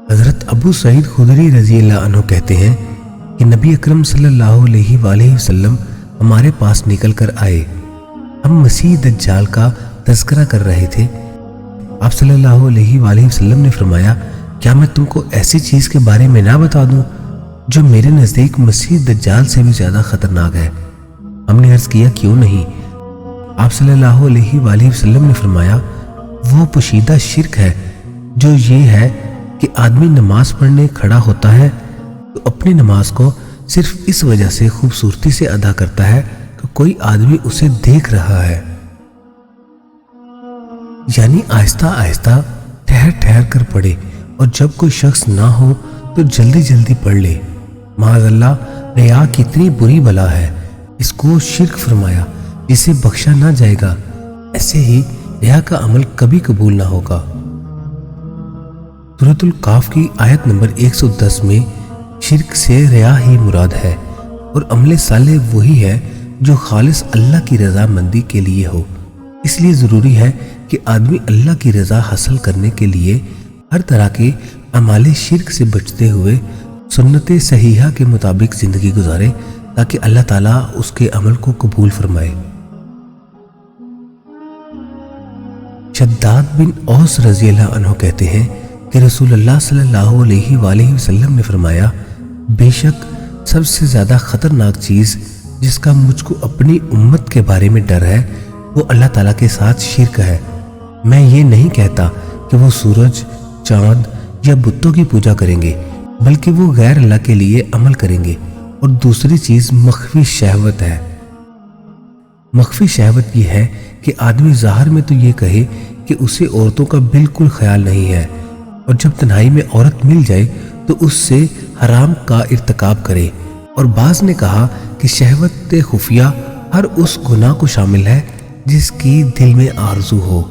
حضرت ابو سعید خدری رضی اللہ عنہ کہتے ہیں کہ نبی اکرم صلی اللہ علیہ وآلہ وسلم ہمارے پاس نکل کر آئے۔ ہم مسیح دجال کا تذکرہ کر رہے تھے۔ آپ صلی اللہ علیہ وآلہ وسلم نے فرمایا، کیا میں تم کو ایسی چیز کے بارے میں نہ بتا دوں جو میرے نزدیک مسیح دجال سے بھی زیادہ خطرناک ہے؟ ہم نے عرض کیا، کیوں نہیں؟ آپ صلی اللہ علیہ وآلہ وسلم نے فرمایا، وہ پوشیدہ شرک ہے جو یہ ہے کہ آدمی نماز پڑھنے کھڑا ہوتا ہے تو اپنی نماز کو صرف اس وجہ سے خوبصورتی سے ادا کرتا ہے کہ کوئی آدمی اسے دیکھ رہا ہے، یعنی آہستہ آہستہ ٹھہر ٹھہر کر پڑھے، اور جب کوئی شخص نہ ہو تو جلدی جلدی پڑھ لے۔ معاذ اللہ، ریا کتنی بری بلا ہے، اس کو شرک فرمایا جسے بخشا نہ جائے گا۔ ایسے ہی ریا کا عمل کبھی قبول نہ ہوگا۔ سورۃ القاف کی آیت نمبر 110 میں شرک سے ریا ہی مراد ہے، اور عمل صالح وہی ہے جو خالص اللہ کی رضا مندی کے لیے ہو۔ اس لیے ضروری ہے کہ آدمی اللہ کی رضا حاصل کرنے کے لیے ہر طرح کے اعمال شرک سے بچتے ہوئے سنت صحیحہ کے مطابق زندگی گزارے، تاکہ اللہ تعالیٰ اس کے عمل کو قبول فرمائے۔ شداد بن اوس رضی اللہ عنہ کہتے ہیں کہ رسول اللہ صلی اللہ علیہ وآلہ وسلم نے فرمایا، بے شک سب سے زیادہ خطرناک چیز جس کا مجھ کو اپنی امت کے بارے میں ڈر ہے وہ اللہ تعالیٰ کے ساتھ شرک ہے۔ میں یہ نہیں کہتا کہ وہ سورج، چاند یا بتوں کی پوجا کریں گے، بلکہ وہ غیر اللہ کے لیے عمل کریں گے۔ اور دوسری چیز مخفی شہوت ہے۔ مخفی شہوت یہ ہے کہ آدمی ظاہر میں تو یہ کہے کہ اسے عورتوں کا بالکل خیال نہیں ہے، اور جب تنہائی میں عورت مل جائے تو اس سے حرام کا ارتکاب کرے۔ اور بعض نے کہا کہ شہوت خفیہ ہر اس گناہ کو شامل ہے جس کی دل میں آرزو ہو۔